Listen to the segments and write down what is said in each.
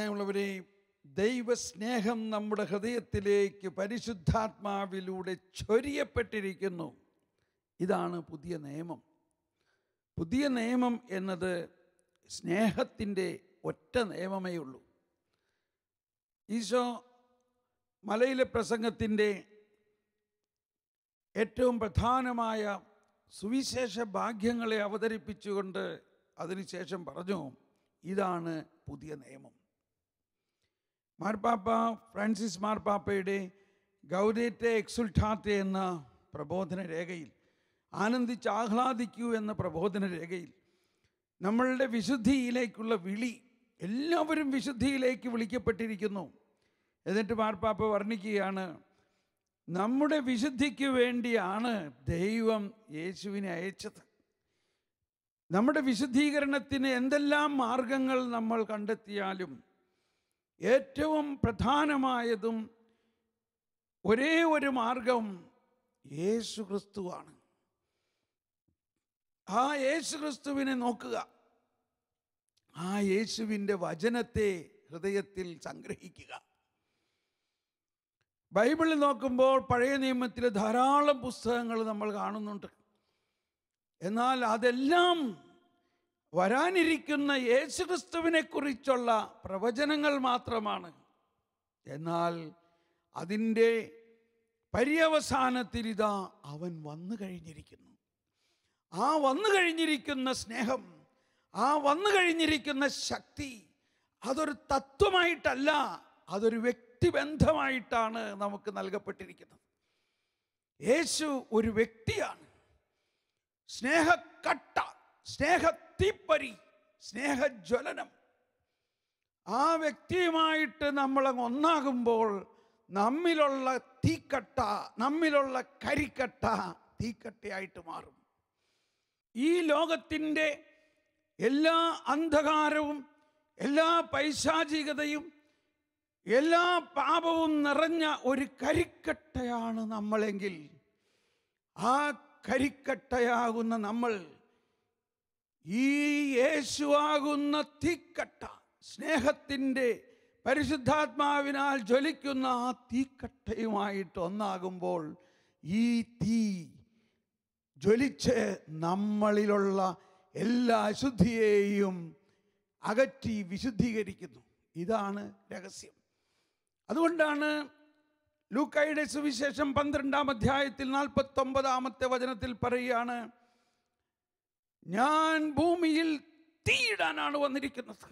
സ്നേഹമുള്ളവരെ, ദൈവസ്നേഹം നമ്മുടെ ഹൃദയത്തിലേക്ക് പരിശുദ്ധാത്മാവിലൂടെ ചൊരിയപ്പെട്ടിരിക്കുന്നു. ഇതാണ് പുതിയ നിയമം. പുതിയ നിയമം എന്നത് സ്നേഹത്തിൻ്റെ ഒറ്റ നിയമമേ ഉള്ളൂ. ഈശോ മലയിലെ പ്രസംഗത്തിൻ്റെ ഏറ്റവും പ്രധാനമായ സുവിശേഷ ഭാഗ്യങ്ങളെ അവതരിപ്പിച്ചുകൊണ്ട് അതിനുശേഷം പറഞ്ഞു, ഇതാണ് പുതിയ നിയമം. മാർപ്പാപ്പ ഫ്രാൻസിസ് മാർപ്പാപ്പയുടെ ഗൗഡേറ്റെ എക്സുൾട്ടാറ്റെ എന്ന പ്രബോധന രേഖയിൽ, ആനന്ദിച്ച് ആഹ്ലാദിക്കൂ എന്ന പ്രബോധന രേഖയിൽ നമ്മളുടെ വിശുദ്ധിയിലേക്കുള്ള വിളി, എല്ലാവരും വിശുദ്ധിയിലേക്ക് വിളിക്കപ്പെട്ടിരിക്കുന്നു. എന്നിട്ട് മാർപ്പാപ്പ വർണ്ണിക്കുകയാണ്, നമ്മുടെ വിശുദ്ധിക്ക് വേണ്ടിയാണ് ദൈവം യേശുവിനെ അയച്ചത്. നമ്മുടെ വിശുദ്ധീകരണത്തിന് എന്തെല്ലാം മാർഗങ്ങൾ നമ്മൾ കണ്ടെത്തിയാലും ഏറ്റവും പ്രധാനമായതും ഒരേ ഒരു മാർഗം യേശു ക്രിസ്തുവാണ്. ആ യേശു ക്രിസ്തുവിനെ നോക്കുക, ആ യേശുവിൻ്റെ വചനത്തെ ഹൃദയത്തിൽ സംഗ്രഹിക്കുക. ബൈബിളിൽ നോക്കുമ്പോൾ പഴയ നിയമത്തിലെ ധാരാളം പുസ്തകങ്ങൾ നമ്മൾ കാണുന്നുണ്ട്. എന്നാൽ അതെല്ലാം വരാനിരിക്കുന്ന യേശുക്രിസ്തുവിനെ കുറിച്ചുള്ള പ്രവചനങ്ങൾ മാത്രമാണ്. എന്നാൽ അതിൻ്റെ പര്യവസാനത്തിൽ ഇതാ അവൻ വന്നു കഴിഞ്ഞിരിക്കുന്നു. ആ വന്നു കഴിഞ്ഞിരിക്കുന്ന സ്നേഹം, ആ വന്നു കഴിഞ്ഞിരിക്കുന്ന ശക്തി അതൊരു തത്വമായിട്ടല്ല, അതൊരു വ്യക്തിബന്ധമായിട്ടാണ് നമുക്ക് നൽകപ്പെട്ടിരിക്കുന്നത്. യേശു ഒരു വ്യക്തിയാണ്. സ്നേഹക്കട്ട, സ്നേഹത്തീപ്പരി, സ്നേഹജ്വലനം. ആ വ്യക്തിയുമായിട്ട് നമ്മളങ്ങ് ഒന്നാകുമ്പോൾ നമ്മിലുള്ള തീക്കട്ട, നമ്മിലുള്ള കരിക്കട്ട തീക്കട്ടയായിട്ട് മാറും. ഈ ലോകത്തിൻ്റെ എല്ലാ അന്ധകാരവും എല്ലാ പൈശാചികതയും എല്ലാ പാപവും നിറഞ്ഞ ഒരു കരിക്കട്ടയാണ് നമ്മളെങ്കിൽ, ആ കരിക്കട്ടയാകുന്ന നമ്മൾ ഈ യേശുവാകുന്ന തീക്കട്ട, സ്നേഹത്തിൻ്റെ പരിശുദ്ധാത്മാവിനാൽ ജ്വലിക്കുന്ന ആ തീക്കട്ടയുമായിട്ട് ഒന്നാകുമ്പോൾ ഈ തീ ജ്വലിച്ച് നമ്മളിലുള്ള എല്ലാ അശുദ്ധിയെയും അകറ്റി വിശുദ്ധീകരിക്കുന്നു. ഇതാണ് രഹസ്യം. അതുകൊണ്ടാണ് ലൂക്കായുടെ സുവിശേഷം 12-ാം അധ്യായത്തിൽ 49-ാമത്തെ വചനത്തിൽ പറയുകയാണ്, ഞാൻ ഭൂമിയിൽ തീയിടാനാണ് വന്നിരിക്കുന്നത്,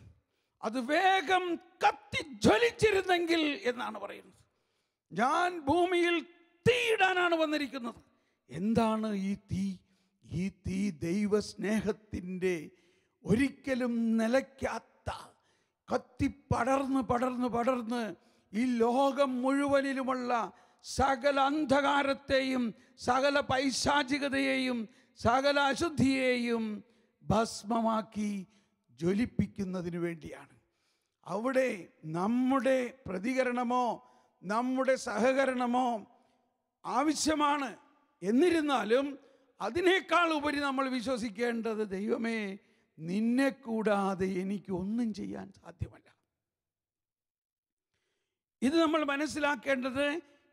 അത് വേഗം കത്തിജ്വലിച്ചിരുന്നെങ്കിൽ എന്നാണ് പറയുന്നത്. ഞാൻ ഭൂമിയിൽ തീയിടാനാണ് വന്നിരിക്കുന്നത്. എന്താണ് ഈ തീ? ഈ തീ ദൈവസ്നേഹത്തിൻ്റെ ഒരിക്കലും നിലയ്ക്കാത്ത, കത്തി പടർന്ന് പടർന്ന് പടർന്ന് ഈ ലോകം മുഴുവനിലുമുള്ള സകല അന്ധകാരത്തെയും സകല പൈശാചികതയെയും സകല അശുദ്ധിയെയും ഭസ്മമാക്കി ജ്വലിപ്പിക്കുന്നതിന് വേണ്ടിയാണ്. അവിടെ നമ്മുടെ പ്രതികരണമോ നമ്മുടെ സഹകരണമോ ആവശ്യമാണ്. എന്നിരുന്നാലും അതിനേക്കാൾ ഉപരി നമ്മൾ വിശ്വസിക്കേണ്ടത്, ദൈവമേ, നിന്നെ കൂടാതെ എനിക്ക് ഒന്നും ചെയ്യാൻ സാധ്യമല്ല. ഇത് നമ്മൾ മനസ്സിലാക്കേണ്ടത്.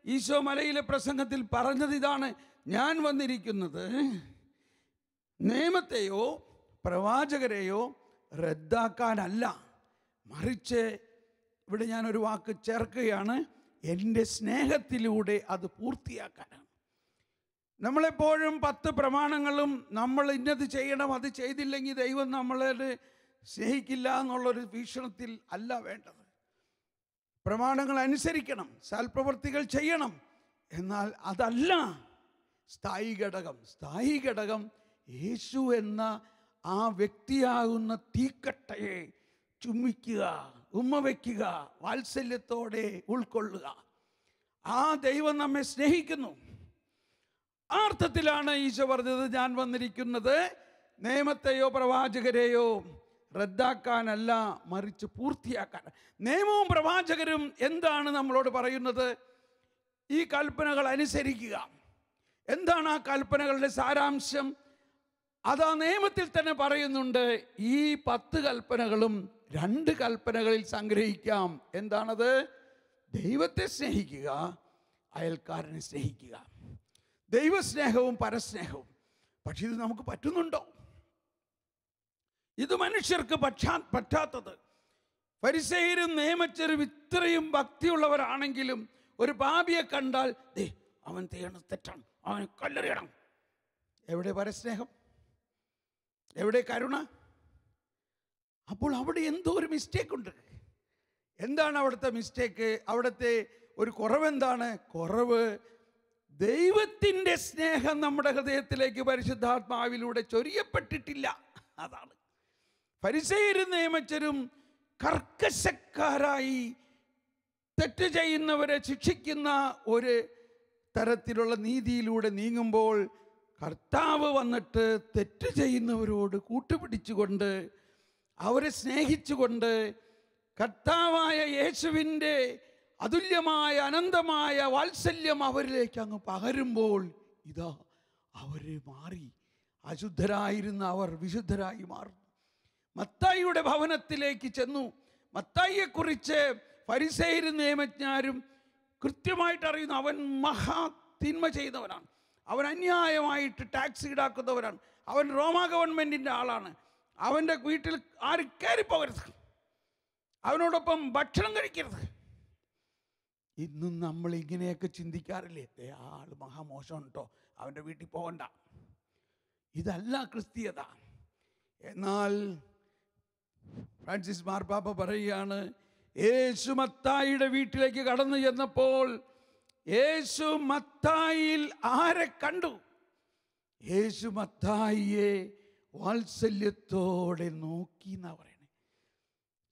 ഈശോ മലയിലെ പ്രസംഗത്തിൽ പറഞ്ഞത് ഇതാണ്, ഞാൻ വന്നിരിക്കുന്നത് നിയമത്തെയോ പ്രവാചകരെയോ റദ്ദാക്കാനല്ല, മറിച്ച് ഇവിടെ ഞാനൊരു വാക്ക് ചേർക്കുകയാണ്, എൻ്റെ സ്നേഹത്തിലൂടെ അത് പൂർത്തിയാക്കാനാണ്. നമ്മളെപ്പോഴും 10 പ്രമാണങ്ങളും നമ്മൾ ഇന്നത് ചെയ്യണം, അത് ചെയ്തില്ലെങ്കിൽ ദൈവം നമ്മളെ സ്നേഹിക്കില്ല എന്നുള്ളൊരു വീക്ഷണത്തിൽ അല്ല വേണ്ടത്. പ്രമാണങ്ങൾ അനുസരിക്കണം, സൽപ്രവൃത്തികൾ ചെയ്യണം. എന്നാൽ അതല്ല സ്ഥായി ഘടകം. സ്ഥായി ഘടകം യേശു എന്ന ആ വ്യക്തിയാകുന്ന തീക്കട്ടയെ ചുംബിക്കുക, ഉമ്മ വയ്ക്കുക, വാത്സല്യത്തോടെ ഉൾക്കൊള്ളുക. ആ ദൈവം നമ്മെ സ്നേഹിക്കുന്നു. ആ അർത്ഥത്തിലാണ് ഈശോ പറഞ്ഞത്, ഞാൻ വന്നിരിക്കുന്നത് നിയമത്തെയോ പ്രവാചകരെയോ റദ്ദാക്കാനല്ല, മറിച്ച് പൂർത്തിയാക്കാൻ. നിയമവും പ്രവാചകരും എന്താണ് നമ്മളോട് പറയുന്നത്? ഈ കൽപ്പനകൾ അനുസരിക്കുക. എന്താണ് ആ കൽപ്പനകളുടെ സാരാംശം? അതാ നിയമത്തിൽ തന്നെ പറയുന്നുണ്ട്. ഈ 10 കൽപ്പനകളും 2 കൽപ്പനകളിൽ സംഗ്രഹിക്കാം. എന്താണത്? ദൈവത്തെ സ്നേഹിക്കുക, അയൽക്കാരനെ സ്നേഹിക്കുക. ദൈവസ്നേഹവും പരസ്നേഹവും. പക്ഷെ ഇത് നമുക്ക് പറ്റുന്നുണ്ടോ? ഇത് മനുഷ്യർക്ക് പറ്റാത്തത്. ഫരിസേയരും നിയമജ്ഞരും ഇത്രയും ഭക്തിയുള്ളവരാണെങ്കിലും ഒരു പാപിയെ കണ്ടാൽ അവൻ ചെയ്യണം തെറ്റാണ്, അവൻ കല്ലെറിയണം. എവിടെ പരസ്നേഹം? എവിടെ കരുണ? അപ്പോൾ അവിടെ എന്തോ ഒരു മിസ്റ്റേക്ക് ഉണ്ട്. എന്താണ് അവിടുത്തെ മിസ്റ്റേക്ക്? അവിടുത്തെ ഒരു കുറവെന്താണ്? കുറവ് ദൈവത്തിൻ്റെ സ്നേഹം നമ്മുടെ ഹൃദയത്തിലേക്ക് പരിശുദ്ധാത്മാവിലൂടെ ചൊരിയപ്പെട്ടിട്ടില്ല. അതാണ്. ഫരിസേയരും നിയമജ്ഞരും കർക്കശക്കാരായി തെറ്റ് ചെയ്യുന്നവരെ ശിക്ഷിക്കുന്ന ഒരു തരത്തിലുള്ള നീതിയിലൂടെ നീങ്ങുമ്പോൾ, കർത്താവ് വന്നിട്ട് തെറ്റ് ചെയ്യുന്നവരോട് കൂട്ടുപിടിച്ചുകൊണ്ട് അവരെ സ്നേഹിച്ചുകൊണ്ട് കർത്താവായ യേശുവിൻ്റെ അതുല്യമായ അനന്തമായ വാത്സല്യം അവരിലേക്ക് അങ്ങ് പകരുമ്പോൾ, ഇതാ അവരെ മാറി. അശുദ്ധരായിരുന്ന അവർ വിശുദ്ധരായി മാറും. മത്തായിയുടെ ഭവനത്തിലേക്ക് ചെന്നു. മത്തായിയെക്കുറിച്ച് ഫരിസേയരും നിയമജ്ഞരും കൃത്യമായിട്ട് അറിയുന്നു. അവൻ മഹാ തിന്മ ചെയ്തവനാണ്. അവൻ അന്യായമായിട്ട് ടാക്സ് ഈടാക്കുന്നവനാണ്. അവൻ റോമാ ഗവൺമെൻറ്റിൻ്റെ ആളാണ്. അവൻ്റെ വീട്ടിൽ ആരും കയറിപ്പോകരുത്, അവനോടൊപ്പം ഭക്ഷണം കഴിക്കരുത്. ഇന്നും നമ്മൾ ഇങ്ങനെയൊക്കെ ചിന്തിക്കാറില്ലേ? ആൾ മഹാമോശം കേട്ടോ, അവൻ്റെ വീട്ടിൽ പോകണ്ട. ഇതല്ല ക്രിസ്തീയത. എന്നാൽ ഫ്രാൻസിസ് മാർപ്പാപ്പ പറയുകയാണ്, യേശു മത്തായിയുടെ വീട്ടിലേക്ക് കടന്നു ചെന്നപ്പോൾ യേശു മത്തായിയിൽ ആരെ കണ്ടു? യേശു മത്തായിയെ വാത്സല്യത്തോടെ നോക്കി എന്നാ പറയണേ.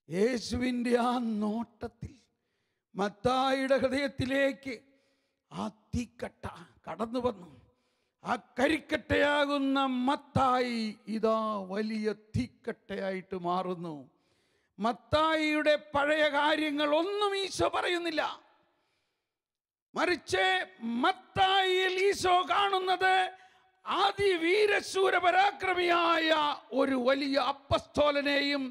യേശുവിൻ്റെ ആ നോട്ടത്തിൽ മത്തായിയുടെ ഹൃദയത്തിലേക്ക് ആ തീക്കട്ട കടന്നു വന്നു. ആ കരിക്കട്ടയാകുന്ന മത്തായി ഇതാ വലിയ തീക്കട്ടയായിട്ട് മാറുന്നു. മത്തായിയുടെ പഴയ കാര്യങ്ങൾ ഒന്നും ഈശോ പറയുന്നില്ല. മറിച്ച് മത്തായിയിൽ ഈശോ കാണുന്നത് അതിവീരശൂര പരാക്രമിയായ ഒരു വലിയ അപ്പസ്തോലനെയും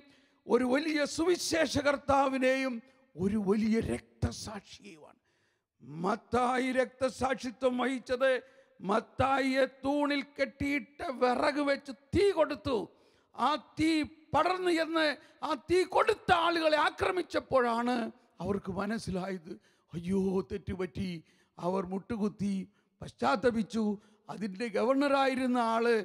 ഒരു വലിയ സുവിശേഷകർത്താവിനെയും ഒരു വലിയ രക്തസാക്ഷിയുമാണ്. മത്തായി രക്തസാക്ഷിത്വം വഹിച്ചത് മത്തായിയെ തൂണിൽ കെട്ടിയിട്ട് വിറക് വെച്ച് തീ കൊടുത്തു. ആ തീ പടർന്നു എന്ന് ആ തീ കൊടുത്ത ആളുകളെ ആക്രമിച്ചപ്പോഴാണ് അവർക്ക് മനസ്സിലായത്, അയ്യോ തെറ്റുപറ്റി. അവർ മുട്ടുകുത്തി പശ്ചാത്തപിച്ചു. അതിൻ്റെ ഗവർണറായിരുന്ന ആള്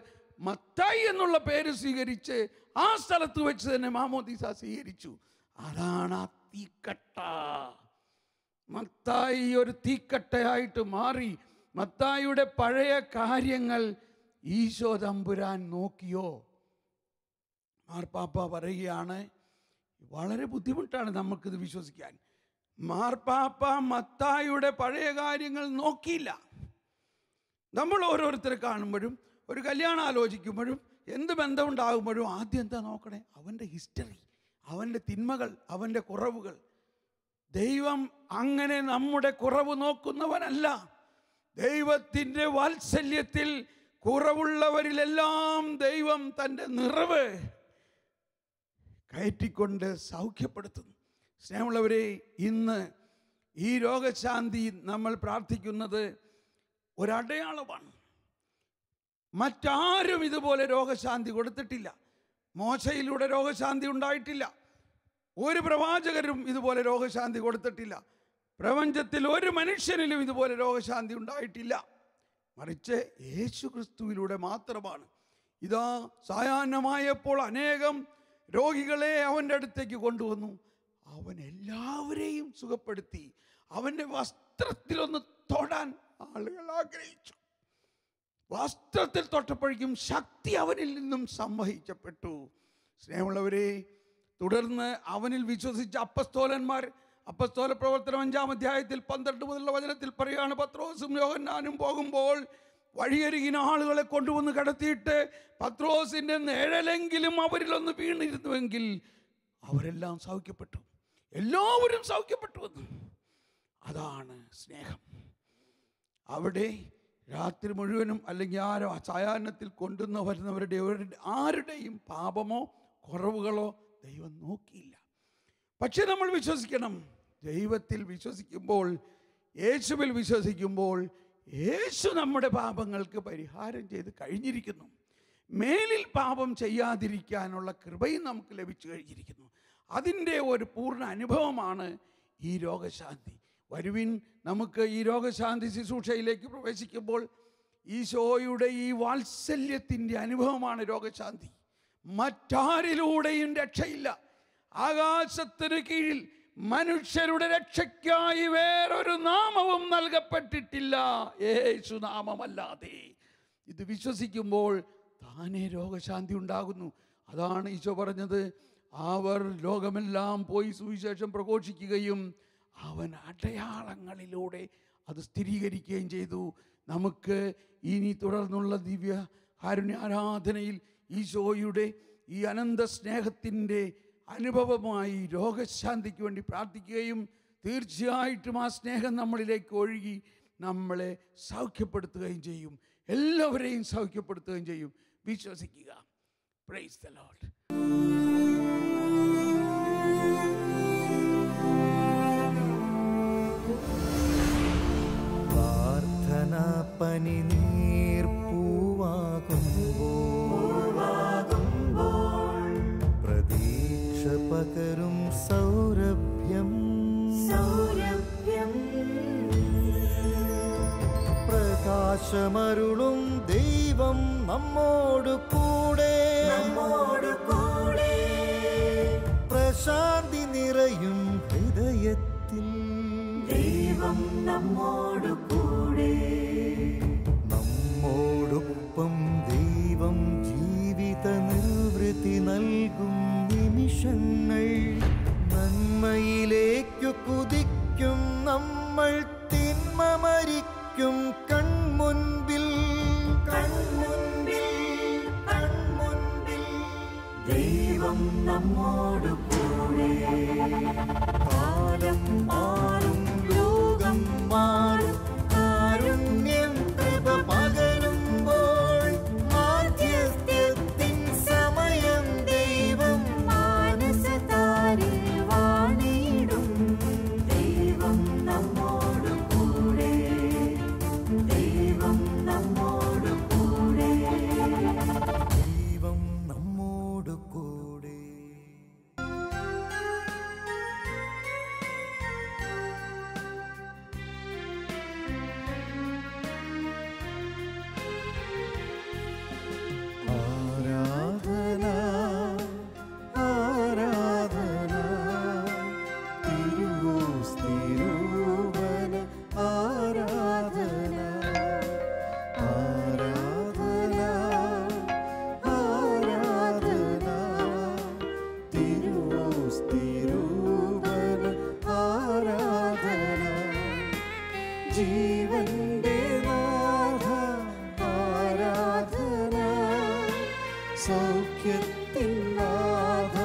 മത്തായി എന്നുള്ള പേര് സ്വീകരിച്ച് ആ സ്ഥലത്ത് വെച്ച് തന്നെ മാമോദീസ സ്വീകരിച്ചു. അതാണ് ആ തീക്കട്ട. മത്തായി ഒരു തീക്കട്ടയായിട്ട് മാറി. മത്തായിയുടെ പഴയ കാര്യങ്ങൾ ഈശോ തമ്പുരാൻ നോക്കിയോ? മാർപ്പാപ്പ പറയുകയാണ്, വളരെ ബുദ്ധിമുട്ടാണ് നമുക്കിത് വിശ്വസിക്കാൻ. മാർപ്പാപ്പ മത്തായിയുടെ പഴയ കാര്യങ്ങൾ നോക്കിയില്ല. നമ്മൾ ഓരോരുത്തരെ കാണുമ്പോഴും ഒരു കല്യാണം ആലോചിക്കുമ്പോഴും എന്ത് ബന്ധമുണ്ടാകുമ്പോഴും ആദ്യം എന്താ നോക്കണേ? അവൻ്റെ ഹിസ്റ്ററി, അവൻ്റെ തിന്മകൾ, അവൻ്റെ കുറവുകൾ. ദൈവം അങ്ങനെ നമ്മുടെ കുറവ് നോക്കുന്നവനല്ല. ദൈവത്തിൻ്റെ വാത്സല്യത്തിൽ കുറവുള്ളവരിലെല്ലാം ദൈവം തൻ്റെ നിറവ് കയറ്റിക്കൊണ്ട് സൗഖ്യപ്പെടുത്തുന്നു. സ്നേഹമുള്ളവരെ, ഇന്ന് ഈ രോഗശാന്തി നമ്മൾ പ്രാർത്ഥിക്കുന്നത് ഒരടയാളമാണ്. മറ്റാരും ഇതുപോലെ രോഗശാന്തി കൊടുത്തിട്ടില്ല. മോശയിലൂടെ രോഗശാന്തി ഉണ്ടായിട്ടില്ല. ഒരു പ്രവാചകരും ഇതുപോലെ രോഗശാന്തി കൊടുത്തിട്ടില്ല. പ്രപഞ്ചത്തിൽ ഒരു മനുഷ്യനിലും ഇതുപോലെ രോഗശാന്തി ഉണ്ടായിട്ടില്ല. മറിച്ച് യേശു ക്രിസ്തുവിലൂടെ മാത്രമാണ്. ഇതാ സായാഹ്നമായപ്പോൾ അനേകം രോഗികളെ അവൻ്റെ അടുത്തേക്ക് കൊണ്ടുവന്നു. അവൻ എല്ലാവരെയും സുഖപ്പെടുത്തി. അവൻ്റെ വസ്ത്രത്തിലൊന്ന് തൊടാൻ ആളുകൾ ആഗ്രഹിച്ചു. വസ്ത്രത്തിൽ തൊട്ടപ്പോഴേക്കും ശക്തി അവനിൽ നിന്നും സംവഹിക്കപ്പെട്ടു. സ്നേഹമുള്ളവരെ, തുടർന്ന് അവനിൽ വിശ്വസിച്ച അപ്പസ്തോലന്മാർ, അപ്പസ്തോല പ്രവർത്തനം 5-ാം അധ്യായത്തിൽ 12 മുതലുള്ള വചനത്തിൽ പറയുകയാണ്, പത്രോസും യോഹന്നാനും പോകുമ്പോൾ വഴിയരികിന് ആളുകളെ കൊണ്ടുവന്ന് കിടത്തിയിട്ട് പത്രോസിൻ്റെ നിഴലെങ്കിലും അവരിലൊന്ന് വീണിരുന്നുവെങ്കിൽ അവരെല്ലാം സൗഖ്യപ്പെട്ടു. എല്ലാവരും സൗഖ്യപ്പെട്ടു വന്നു. അതാണ് സ്നേഹം. അവിടെ രാത്രി മുഴുവനും അല്ലെങ്കിൽ ആരോ സായാഹ്നത്തിൽ കൊണ്ടുവന്ന് വരുന്നവരുടെ ആരുടെയും പാപമോ കുറവുകളോ ദൈവം നോക്കിയില്ല. പക്ഷെ നമ്മൾ വിശ്വസിക്കണം. ദൈവത്തിൽ വിശ്വസിക്കുമ്പോൾ, യേശുവിൽ വിശ്വസിക്കുമ്പോൾ, യേശു നമ്മുടെ പാപങ്ങൾക്ക് പരിഹാരം ചെയ്ത് കഴിഞ്ഞിരിക്കുന്നു. മേലിൽ പാപം ചെയ്യാതിരിക്കാനുള്ള കൃപയും നമുക്ക് ലഭിച്ചു കഴിഞ്ഞിരിക്കുന്നു. അതിൻ്റെ ഒരു പൂർണ്ണ അനുഭവമാണ് ഈ രോഗശാന്തി. വരുവിൻ, നമുക്ക് ഈ രോഗശാന്തി ശുശ്രൂഷയിലേക്ക് പ്രവേശിക്കുമ്പോൾ ഈശോയുടെ ഈ വാത്സല്യത്തിൻ്റെ അനുഭവമാണ് രോഗശാന്തി. മറ്റാരിലൂടെയും രക്ഷയില്ല. ആകാശത്തിന് കീഴിൽ മനുഷ്യരുടെ രക്ഷയ്ക്കായി വേറൊരു നാമവും നൽകപ്പെട്ടിട്ടില്ല, യേശു നാമമല്ലാതെ. ഇത് വിശ്വസിക്കുമ്പോൾ താനേ രോഗശാന്തി ഉണ്ടാകുന്നു. അതാണ് ഈശോ പറഞ്ഞത്, അവർ ലോകമെല്ലാം പോയി സുവിശേഷം പ്രഘോഷിക്കുകയും അവൻ അടയാളങ്ങളിലൂടെ അത് സ്ഥിരീകരിക്കുകയും ചെയ്തു. നമുക്ക് ഇനി തുടർന്നുള്ള ദിവ്യ കാരുണ്യാരാധനയിൽ ഈശോയുടെ ഈ അനന്ത സ്നേഹത്തിൻ്റെ അനുഭവമായി രോഗശാന്തിക്ക് വേണ്ടി പ്രാർത്ഥിക്കുകയും തീർച്ചയായിട്ടും ആ സ്നേഹം നമ്മളിലേക്ക് ഒഴുകി നമ്മളെ സൗഖ്യപ്പെടുത്തുകയും ചെയ്യും. എല്ലാവരെയും സൗഖ്യപ്പെടുത്തുകയും ചെയ്യും. വിശ്വസിക്കുക. Praise the Lord. പ്രാർത്ഥനാ പനിനീർപ്പൂവാകുമ്പോൾ പ്രതീക്ഷ പകരും സൗരഭ്യം പ്രകാശമരുളും ദൈവം നമ്മോട് കൂടെ പ്രശാന്തി നിറയും ഹൃദയത്തിൽ ദൈവം നമ്മോട് കൂടെ. നമ്മോടൊപ്പം ദൈവം ജീവിത നിർവൃത്തി നൽകും നിമിഷങ്ങൾ. നന്മയിലേക്കു കുതിക്കും നമ്മൾ, തിന്മ മരിക്കും കൺമുൻപിൽ. ദൈവം നമ്മോട് കൂടെ. കാലം മാറും, ലോകം മാറും, കാരുണ്യം കൃപ പകരുമ്പോൾ മാധ്യസ്ഥ്യത്തിൻ സമയം ദൈവം മാനസതാരിൽ വാണിടും. ദൈവം നമ്മോട് കൂടെ. ദൈവം നമ്മോട് കൂടെ. ദൈവം നമ്മോട് കൂടെ. ആരാധന ആരാധന തിരുവോസ്തിരൂപന ആരാധന ആരാധന ആരാധന തിരുവോസ്തിരൂപന ആരാധന. ജീവന്റെ നാഥ ആരാധന, സൗഖ്യത്തിൻ നാഥ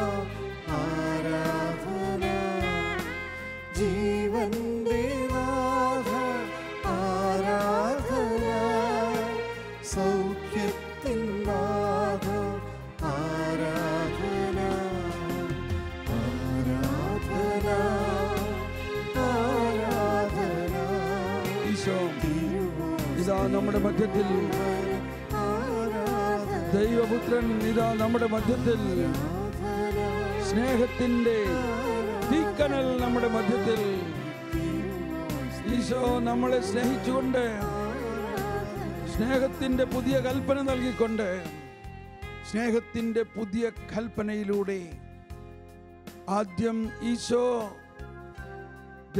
ആരാധന. ജീവന്റെ നാഥ ആരാധന, സൗഖ്യത്തിൻ നാഥ ആരാധന. ആരാധന ആരാധന. ഈശോ ഇതാ നമ്മുടെ മധ്യത്തിൽ, ദൈവപുത്രൻ ഇതാ നമ്മുടെ മധ്യത്തിൽ, സ്നേഹത്തിൻ്റെ തീക്കനൽ നമ്മുടെ മധ്യത്തിൽ. ഈശോ നമ്മളെ സ്നേഹിച്ചുകൊണ്ട് സ്നേഹത്തിൻ്റെ പുതിയ കൽപ്പന നൽകിക്കൊണ്ട്, സ്നേഹത്തിൻ്റെ പുതിയ കൽപ്പനയിലൂടെ ആദ്യം ഈശോ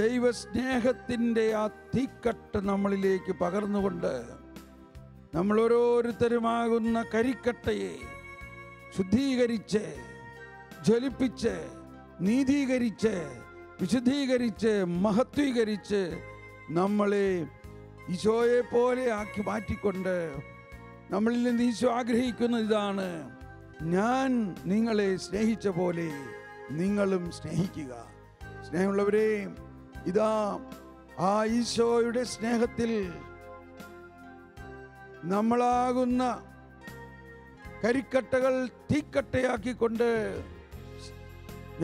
ദൈവസ്നേഹത്തിൻ്റെ ആ തീക്കട്ട് നമ്മളിലേക്ക് പകർന്നുകൊണ്ട് നമ്മൾ ഓരോരുത്തരുമാകുന്ന കരിക്കട്ടയെ ശുദ്ധീകരിച്ച്, ജ്വലിപ്പിച്ച്, നീതീകരിച്ച്, വിശുദ്ധീകരിച്ച്, മഹത്വീകരിച്ച് നമ്മളെ ഈശോയെ പോലെ ആക്കി മാറ്റിക്കൊണ്ട് നമ്മളിൽ നിന്ന് ഈശോ ആഗ്രഹിക്കുന്ന ഇതാണ്, ഞാൻ നിങ്ങളെ സ്നേഹിച്ച പോലെ നിങ്ങളും സ്നേഹിക്കുക. സ്നേഹമുള്ളവരെ, ഇതാ ആ ഈശോയുടെ സ്നേഹത്തിൽ നമ്മളാകുന്ന കരിക്കട്ടകൾ തീക്കട്ടയാക്കിക്കൊണ്ട്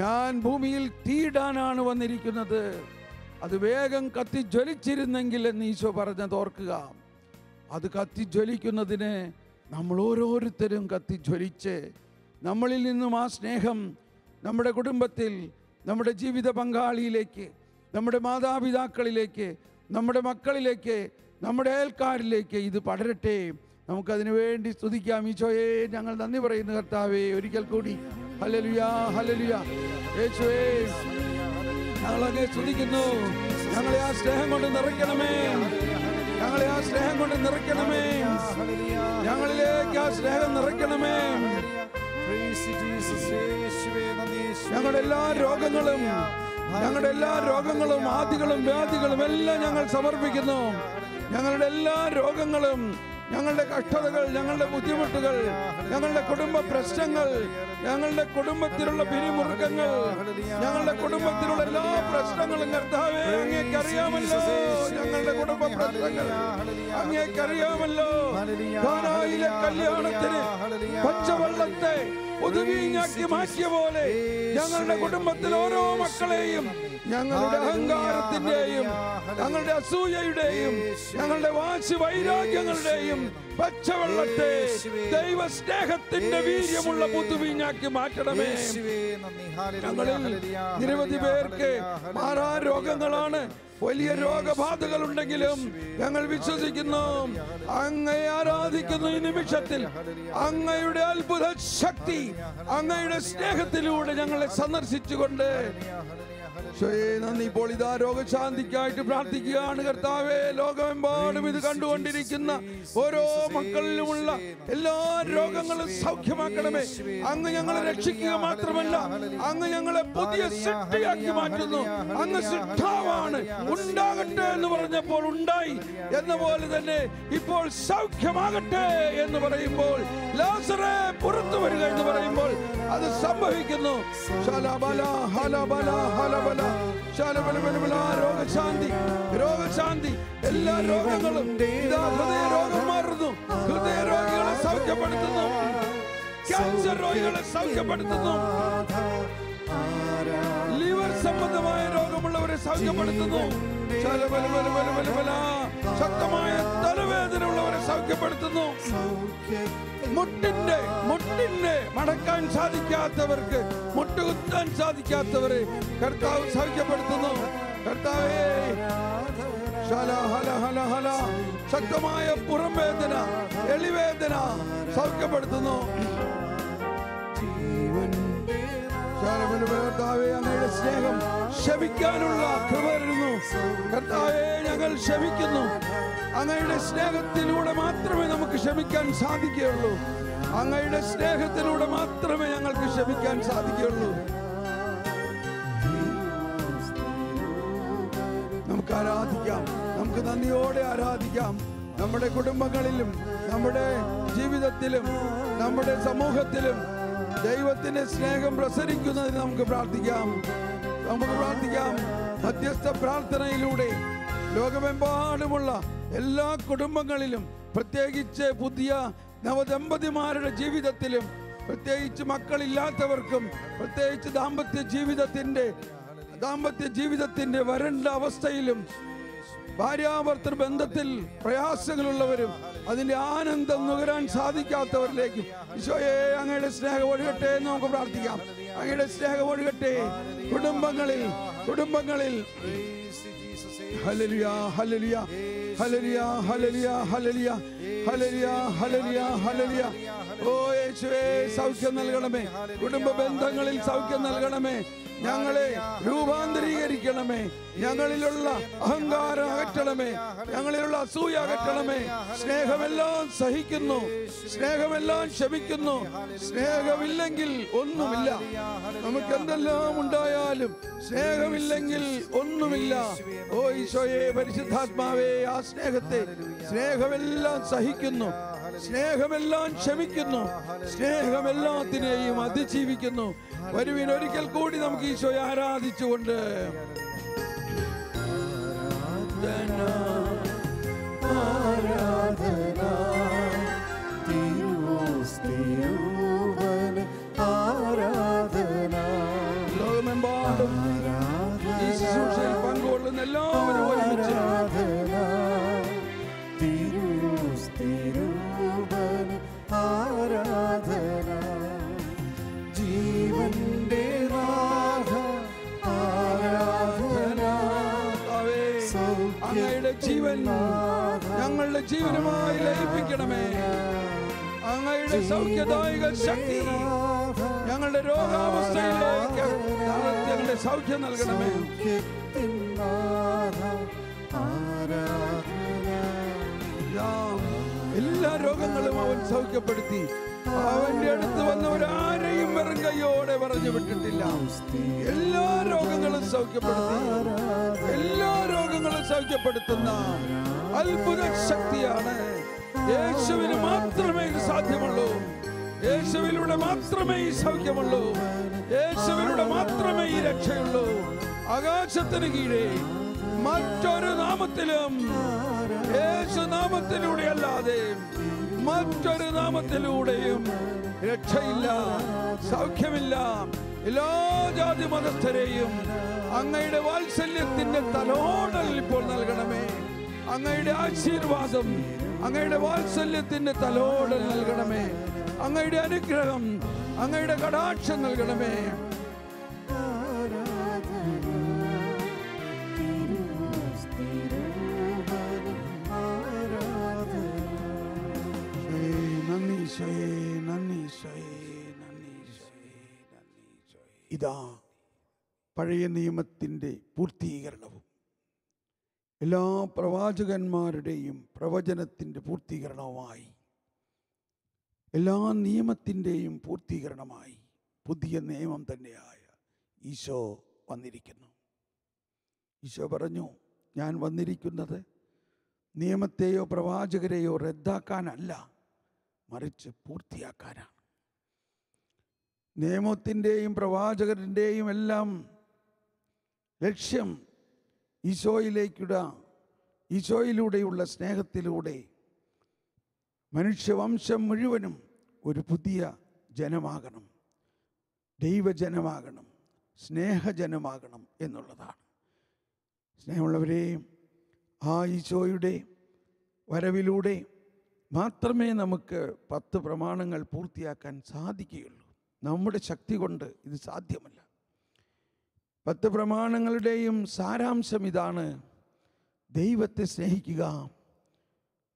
ഞാൻ ഭൂമിയിൽ തീയിടാനാണ് വന്നിരിക്കുന്നത്. അത് വേഗം കത്തിജ്വലിച്ചിരുന്നെങ്കിൽ എന്ന് ഈശോ പറഞ്ഞത് ഓർക്കുക. അത് കത്തിജ്വലിക്കുന്നതിന് നമ്മൾ ഓരോരുത്തരും കത്തിജ്വലിച്ച് നമ്മളിൽ നിന്നും ആ സ്നേഹം നമ്മുടെ കുടുംബത്തിൽ, നമ്മുടെ ജീവിത പങ്കാളിയിലേക്ക്, നമ്മുടെ മാതാപിതാക്കളിലേക്ക്, നമ്മുടെ മക്കളിലേക്ക്, നമ്മുടെ അയൽക്കാരിലേക്ക് ഇത് പടരട്ടെ. നമുക്കതിനു വേണ്ടി സ്തുതിക്കാം. ഈശോയെ ഞങ്ങൾ നന്ദി പറയുന്നു. കർത്താവേ, ഒരിക്കൽ കൂടി ഹല്ലേലൂയ, ഹല്ലേലൂയ. യേശുവേ, ഞങ്ങളങ്ങേ സ്തുതിക്കുന്നു. ഞങ്ങളെ ആ സ്നേഹം കൊണ്ട് നിറയ്ക്കണമേ, ഞങ്ങളെ ആ സ്നേഹം കൊണ്ട് നിറയ്ക്കണമേ, ഞങ്ങളിലേക്ക് ആ സ്നേഹം നിറയ്ക്കണമേ. ഞങ്ങളുടെ എല്ലാ രോഗങ്ങളും ആദികളും വ്യാധികളും എല്ലാം ഞങ്ങൾ സമർപ്പിക്കുന്നു. ഞങ്ങളുടെ എല്ലാ രോഗങ്ങളും, ഞങ്ങളുടെ കഷ്ടതകൾ, ഞങ്ങളുടെ ബുദ്ധിമുട്ടുകൾ, ഞങ്ങളുടെ കുടുംബ പ്രശ്നങ്ങൾ, ഞങ്ങളുടെ കുടുംബത്തിലുള്ള പിരിമുറുക്കങ്ങൾ, ഞങ്ങളുടെ കുടുംബത്തിലുള്ള എല്ലാ പ്രശ്നങ്ങളും കർത്താവേ അങ്ങേക്കറിയാമല്ലോ. ഞങ്ങളുടെ കുടുംബ പ്രശ്നങ്ങൾ അങ്ങേക്കറിയാമല്ലോ. ഖാനായിലെ കല്യാണത്തിന് പച്ചവെള്ളത്തെ പുതുവീഞ്ഞാക്കി മാറ്റിയ പോലെ ഞങ്ങളുടെ കുടുംബത്തിൽ ഓരോ മക്കളെയും ഞങ്ങളുടെ അഹങ്കാരത്തിന്റെയും, ഞങ്ങളുടെ അസൂയയുടെയും, ഞങ്ങളുടെ വാശി വൈരാഗ്യങ്ങളുടെയും പച്ചവെള്ളത്തെ ദൈവ സ്നേഹത്തിന്റെ വീര്യമുള്ള പുതുവീഞ്ഞാക്കി മാറ്റണമേ. ഞങ്ങളിൽ നിരവധി പേർക്ക് മാറാ രോഗങ്ങളാണ്, വലിയ രോഗബാധകൾ ഉണ്ടെങ്കിലും ഞങ്ങൾ വിശ്വസിക്കുന്നു, അങ്ങയെ ആരാധിക്കുന്നു. ഈ നിമിഷത്തിൽ അങ്ങയുടെ അത്ഭുത ശക്തി, അങ്ങയുടെ സ്നേഹത്തിലൂടെ ഞങ്ങളെ സന്ദർശിച്ചുകൊണ്ട് നന്ദി. ഇപ്പോൾ ഇതാ രോഗശാന്തിക്കായിട്ട് പ്രാർത്ഥിക്കുകയാണ് കർത്താവേ. ലോകമെമ്പാടും ഇത് കണ്ടുകൊണ്ടിരിക്കുന്ന ഓരോ മക്കളിലുമുള്ള എല്ലാ രോഗങ്ങളും സൗഖ്യമാക്കണമേ. അങ്ങ് ഞങ്ങളെ രക്ഷിക്കുക മാത്രമല്ല, അങ്ങ് ഞങ്ങളെ പുതിയ സൃഷ്ടിയാക്കി മാറ്റുന്നു. അങ്ങ് സൃഷ്ടാവാണ്. ഉണ്ടാകട്ടെ എന്ന് പറഞ്ഞപ്പോൾ ഉണ്ടായി എന്ന പോലെ തന്നെ ഇപ്പോൾ സൗഖ്യമാകട്ടെ എന്ന് പറയുമ്പോൾ, ലാസറേ പുറത്തു വരിക എന്ന് പറയുമ്പോൾ അത് സംഭവിക്കുന്നു. രോഗശാന്തി, രോഗശാന്തി. എല്ലാ രോഗങ്ങളും ഹൃദയ രോഗം മാറുന്നു. ഹൃദയ രോഗികളെ സൗഖ്യപ്പെടുത്തുന്നു. ക്യാൻസർ രോഗികളെ സൗഖ്യപ്പെടുത്തുന്നു. ലിവർ സംബന്ധമായ രോഗമുള്ളവരെ സൗഖ്യപ്പെടുത്തുന്നു. ശക്തമായ തലവേദന ഉള്ളവരെ സൗഖ്യപ്പെടുത്തുന്നു. മുട്ടിന്റെ മടക്കാൻ സാധിക്കാത്തവർക്ക്, മുട്ടുകുത്താൻ സാധിക്കാത്തവരെ കർത്താവ് സൗഖ്യപ്പെടുത്തുന്നു. കർത്താവേ, ശക്തമായ പുറം വേദന, എളിവേദന സൗഖ്യപ്പെടുത്തുന്നു. കർത്താവേ, അങ്ങയുടെ സ്നേഹം ക്ഷമിക്കാനുള്ള കൃപ തരുന്നു. കർത്താവേ, ഞങ്ങൾ ക്ഷമിക്കുന്നു. അങ്ങയുടെ സ്നേഹത്തിലൂടെ മാത്രമേ നമുക്ക് ക്ഷമിക്കാൻ സാധിക്കുകയുള്ളൂ. അങ്ങയുടെ സ്നേഹത്തിലൂടെ മാത്രമേ ഞങ്ങൾക്ക് ക്ഷമിക്കാൻ സാധിക്കുകയുള്ളൂ. നമുക്ക് ആരാധിക്കാം, നമുക്ക് നന്ദിയോടെ ആരാധിക്കാം. നമ്മുടെ കുടുംബങ്ങളിലും, നമ്മുടെ ജീവിതത്തിലും, നമ്മുടെ സമൂഹത്തിലും ദൈവത്തിന്റെ സ്നേഹം പ്രസരിക്കുന്നതിന് നമുക്ക് പ്രാർത്ഥിക്കാം. മധ്യസ്ഥ പ്രാർത്ഥനയിലൂടെ ലോകമെമ്പാടുമുള്ള എല്ലാ കുടുംബങ്ങളിലും, പ്രത്യേകിച്ച് പുതിയ നവദമ്പതിമാരുടെ ജീവിതത്തിലും, പ്രത്യേകിച്ച് മക്കളില്ലാത്തവർക്കും, പ്രത്യേകിച്ച് ദാമ്പത്യ ജീവിതത്തിന്റെ വരണ്ട അവസ്ഥയിലും, ഭാര്യാഭർത്തൃ ബന്ധത്തിൽ പ്രയാസങ്ങളുള്ളവരും അതിന്റെ ആനന്ദം നുകരാൻ സാധിക്കാത്തവരിലേക്കും ഈശോയെ അങ്ങയുടെ സ്നേഹം ഒഴുകട്ടെ എന്ന് നമുക്ക് പ്രാർത്ഥിക്കാം. അങ്ങയുടെ സ്നേഹം ഒഴുകട്ടെ കുടുംബങ്ങളിൽ. ഹല്ലേലൂയ, ഹല്ലേലൂയ, ഹല്ലേലൂയ, ഹല്ലേലൂയ, ഹല്ലേലൂയ, ഹല്ലേലൂയ, ഹല്ലേലൂയ, ഹല്ലേലൂയ. ഓ യേശുവേ, സൗഖ്യം നൽകണമേ. കുടുംബ ബന്ധങ്ങളിൽ സൗഖ്യം നൽകണമേ. ഞങ്ങളെ രൂപാന്തരീകരിക്കണമേ. ഞങ്ങളിലുള്ള അഹങ്കാരം അകറ്റണമേ. ഞങ്ങളിലുള്ള അസൂയ അകറ്റണമേ. സ്നേഹമെല്ലാം സഹിക്കുന്നു, സ്നേഹമെല്ലാം ക്ഷമിക്കുന്നു. സ്നേഹമില്ലെങ്കിൽ ഒന്നുമില്ല. നമുക്ക് എന്തെല്ലാം ഉണ്ടായാലും സ്നേഹമില്ലെങ്കിൽ ഒന്നുമില്ല. ഓ ഈശോയെ, പരിശുദ്ധാത്മാവേ, ആ സ്നേഹമെല്ലാം സഹിക്കുന്നു, സ്നേഹമെല്ലാം ക്ഷമിക്കുന്നു, സ്നേഹമെല്ലാത്തിനെയും അതിജീവിക്കുന്നു. വരുവിൻ, ഒരിക്കൽ കൂടി നമുക്ക് ഈശോയെ ആരാധിച്ചുകൊണ്ട് ജീവൻ ഞങ്ങളുടെ ജീവനുമായി ലയിപ്പിക്കണമേ. അങ്ങയുടെ സൗഖ്യദായക ശക്തി ഞങ്ങളുടെ രോഗാവസ്ഥയിലേക്ക് ഞങ്ങളുടെ സൗഖ്യം നൽകണമേ. എല്ലാ രോഗങ്ങളും അവൻ സൗഖ്യപ്പെടുത്തി. അവന്റെ അടുത്ത് വന്നവരാരെയും വെറും കൈയോടെ പറഞ്ഞു വിട്ടിട്ടില്ല. എല്ലാ രോഗങ്ങളും സൗഖ്യപ്പെടുത്തി. എല്ലാ രോഗങ്ങളും സൗഖ്യപ്പെടുത്തുന്ന അത്ഭുത ശക്തിയാണ്. യേശുവിന് മാത്രമേ ഇത് സാധ്യമുള്ളൂ. യേശുവിലൂടെ മാത്രമേ ഈ സൗഖ്യമുള്ളൂ. യേശുവിലൂടെ മാത്രമേ ഈ രക്ഷയുള്ളൂ. ആകാശത്തിന് കീഴേ മറ്റൊരു നാമത്തിലും യേശു നാമത്തിലൂടെ അല്ലാതെ മറ്റൊരു നാമത്തിലൂടെയും രക്ഷയില്ല, സൗഖ്യമില്ല. എല്ലാ ജാതി മതസ്ഥരെയും അങ്ങയുടെ വാത്സല്യത്തിന്റെ തലോടൽ ഇപ്പോൾ നൽകണമേ. അങ്ങയുടെ ആശീർവാദം, അങ്ങയുടെ വാത്സല്യത്തിന്റെ തലോടൽ നൽകണമേ. അങ്ങയുടെ അനുഗ്രഹം, അങ്ങയുടെ കടാക്ഷം നൽകണമേ. ഇതാ പഴയ നിയമത്തിൻ്റെ പൂർത്തീകരണവും എല്ലാ പ്രവാചകന്മാരുടെയും പ്രവചനത്തിൻ്റെ പൂർത്തീകരണവുമായി, എല്ലാ നിയമത്തിൻ്റെയും പൂർത്തീകരണമായി പുതിയ നിയമം തന്നെയായ ഈശോ വന്നിരിക്കുന്നു. ഈശോ പറഞ്ഞു, ഞാൻ വന്നിരിക്കുന്നത് നിയമത്തെയോ പ്രവാചകരെയോ റദ്ദാക്കാനല്ല, മറിച്ച് പൂർത്തിയാക്കാനാണ്. നിയമത്തിൻ്റെയും പ്രവാചകരുടെയും എല്ലാം ലക്ഷ്യം ഈശോയിലൂടെയുള്ള സ്നേഹത്തിലൂടെ മനുഷ്യവംശം മുഴുവനും ഒരു പുതിയ ജനമാകണം, ദൈവജനമാകണം, സ്നേഹജനമാകണം എന്നുള്ളതാണ്. സ്നേഹമുള്ളവരെ, ആ ഈശോയുടെ വരവിലൂടെ മാത്രമേ നമുക്ക് 10 പ്രമാണങ്ങൾ പൂർത്തിയാക്കാൻ സാധിക്കുകയുള്ളൂ. നമ്മുടെ ശക്തി കൊണ്ട് ഇത് സാധ്യമല്ല. 10 പ്രമാണങ്ങളുടെയും സാരാംശം ഇതാണ്: ദൈവത്തെ സ്നേഹിക്കുക,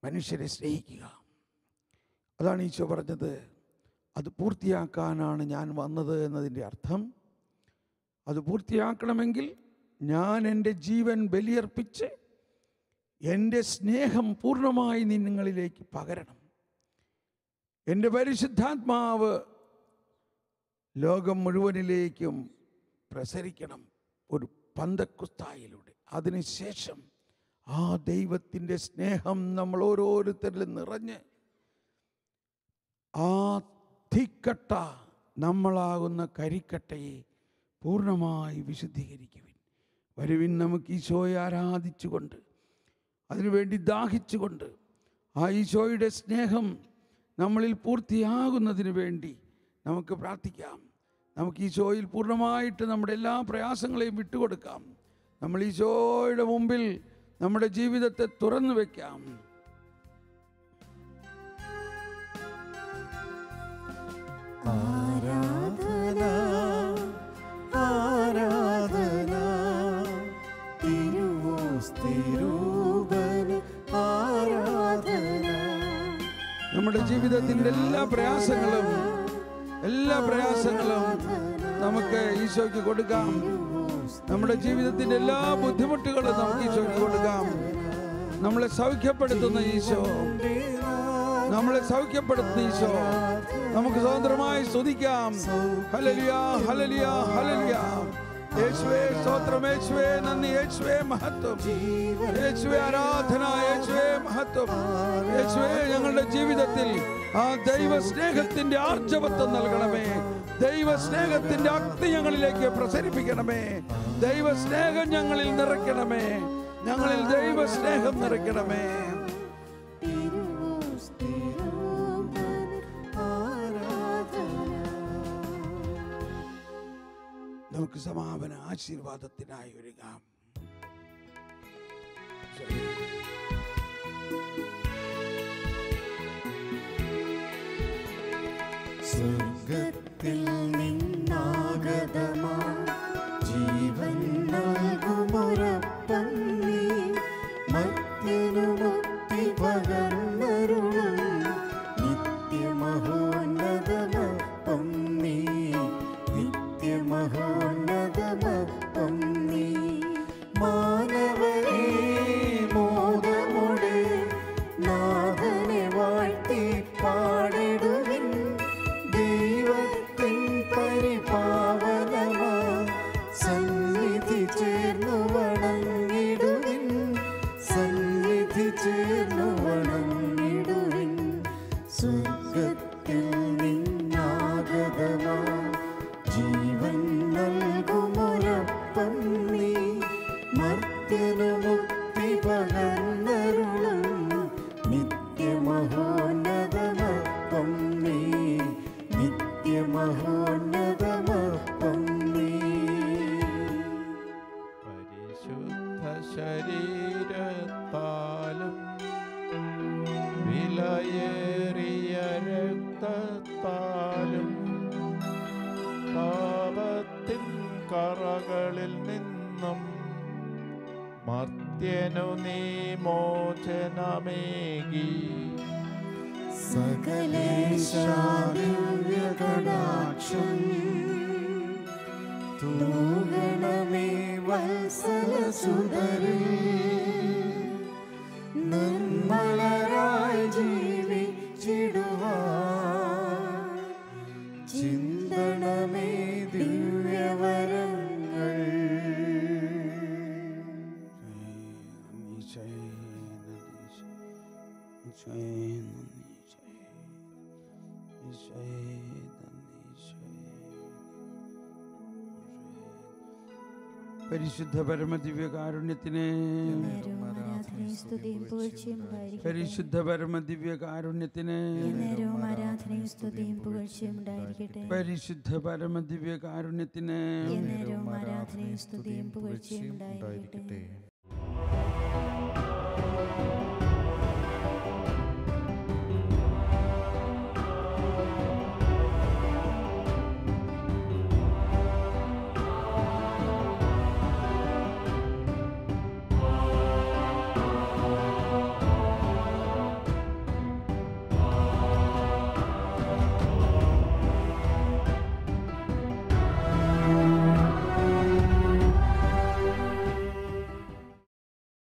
മനുഷ്യരെ സ്നേഹിക്കുക. അതാണ് ഈശോ പറഞ്ഞത്. അത് പൂർത്തിയാക്കാനാണ് ഞാൻ വന്നത് എന്നതിൻ്റെ അർത്ഥം. അത് പൂർത്തിയാക്കണമെങ്കിൽ ഞാൻ എൻ്റെ ജീവൻ ബലിയർപ്പിച്ച് എൻ്റെ സ്നേഹം പൂർണ്ണമായി നിങ്ങളിലേക്ക് പകരണം. എൻ്റെ പരിശുദ്ധാത്മാവ് ലോകം മുഴുവനിലേക്കും പ്രസരിക്കണം ഒരു പന്തക്കുസ്തായിലൂടെ. അതിനുശേഷം ആ ദൈവത്തിൻ്റെ സ്നേഹം നമ്മൾ ഓരോരുത്തരിലും നിറഞ്ഞ് ആ തീക്കട്ട നമ്മളാകുന്ന കരിക്കട്ടയെ പൂർണ്ണമായി വിശുദ്ധീകരിക്കുവിൻ. വരുവിൻ, നമുക്ക് ഈശോയെ ആരാധിച്ചുകൊണ്ട്, അതിനുവേണ്ടി ദാഹിച്ചുകൊണ്ട്, ആ ഈശോയുടെ സ്നേഹം നമ്മളിൽ പൂർത്തിയാകുന്നതിന് വേണ്ടി നമുക്ക് പ്രാർത്ഥിക്കാം. നമുക്ക് ഈശോയിൽ പൂർണ്ണമായിട്ട് നമ്മുടെ എല്ലാ പ്രയാസങ്ങളെയും വിട്ടുകൊടുക്കാം. നമ്മൾ ഈശോയുടെ മുമ്പിൽ നമ്മുടെ ജീവിതത്തെ തുറന്നു വയ്ക്കാം. ആരാധന ആരാധന തിരുവോസ്തിരൂപന് ആരാധന. നമ്മുടെ ജീവിതത്തിൻ്റെ എല്ലാ പ്രയാസങ്ങളും നമുക്ക് ഈശോയ്ക്ക് കൊടുക്കാം. നമ്മുടെ ജീവിതത്തിൻ്റെ എല്ലാ ബുദ്ധിമുട്ടുകളും നമുക്ക് ഈശോയ്ക്ക് കൊടുക്കാം. നമ്മളെ സൗഖ്യപ്പെടുത്തുന്ന ഈശോ, നമുക്ക് സ്വതന്ത്രമായി സ്തുതിക്കാം. ഹല്ലേലൂയ, ഹല്ലേലൂയ, ഹല്ലേലൂയ. യേശുവേ സ്തോത്രം, യേശുവേ നന്ദി, യേശുവേ മഹത്വം, യേശുവേ ആരാധന, യേശുവേ മഹത്വം. യേശുവേ ഞങ്ങളുടെ ജീവിതത്തിൽ ആ ദൈവ സ്നേഹത്തിന്റെ ആർജവത്വം നൽകണമേ. ദൈവ സ്നേഹത്തിന്റെ അഗ്നി ഞങ്ങളിലേക്ക് പ്രസരിപ്പിക്കണമേ. ദൈവ സ്നേഹം ഞങ്ങളിൽ നിറയ്ക്കണമേ. ഞങ്ങളിൽ ദൈവ സ്നേഹം നിറയ്ക്കണമേ. നമുക്ക് സമാപന ആശീർവാദത്തിനായി ഒരുങ്ങാം. സ്വർഗത്തിൽ നിന്നാഗതമാ ജീവൻ നൽകുമൊരപ്പം നീ, മധ്യേ മർത്യനു മുക്തി പകർന്നരുളും നിത്യമഹോന്നതമപ്പം നീ, നിത്യമഹോന്നതമപ്പം നീ. മാനവരേ മോദമോടെ നാഥനെ വാഴ്ത്തി പാടിടുവിൻ. ദൈവത്തിൻ പരിപാവനമാ സന്നിധി ചേർന്നു വണങ്ങിടുവിൻ, സന്നിധി ചേർന്നു വണങ്ങിടുവിൻ. സ്വർഗത്തിൽ നിന്നാഗതമാ ജീവൻ നൽകുമൊരപ്പം നീ, മർത്യനു മുക്തി പകർന്നരുളും നിത്യമഹോന്നതമപ്പം നീ, നിത്യമഹോന്നതമപ്പം നീ. പരിശുദ്ധ ശരീരത്താലും വിലയേറിയ രക്തത്താലും പാപത്തിൻ കറകളിൽ നിന്നും മർത്യനു നീ മോചനമേകി. സകലേശാദിവ്യകടാക്ഷം തൂകണമേ വത്സലസുതരിൽ, നിർമ്മലരായി ജീവിച്ചിടുവാൻ ചിന്തണമേ ദിവ്യവരങ്ങൾ. പരിശുദ്ധ പരമദിവ്യകാരുണ്യത്തിന്, പരിശുദ്ധ പരമദിവ്യകാരുണ്യത്തിന്, പരിശുദ്ധ പരമദിവ്യകാരുണ്യത്തിന്.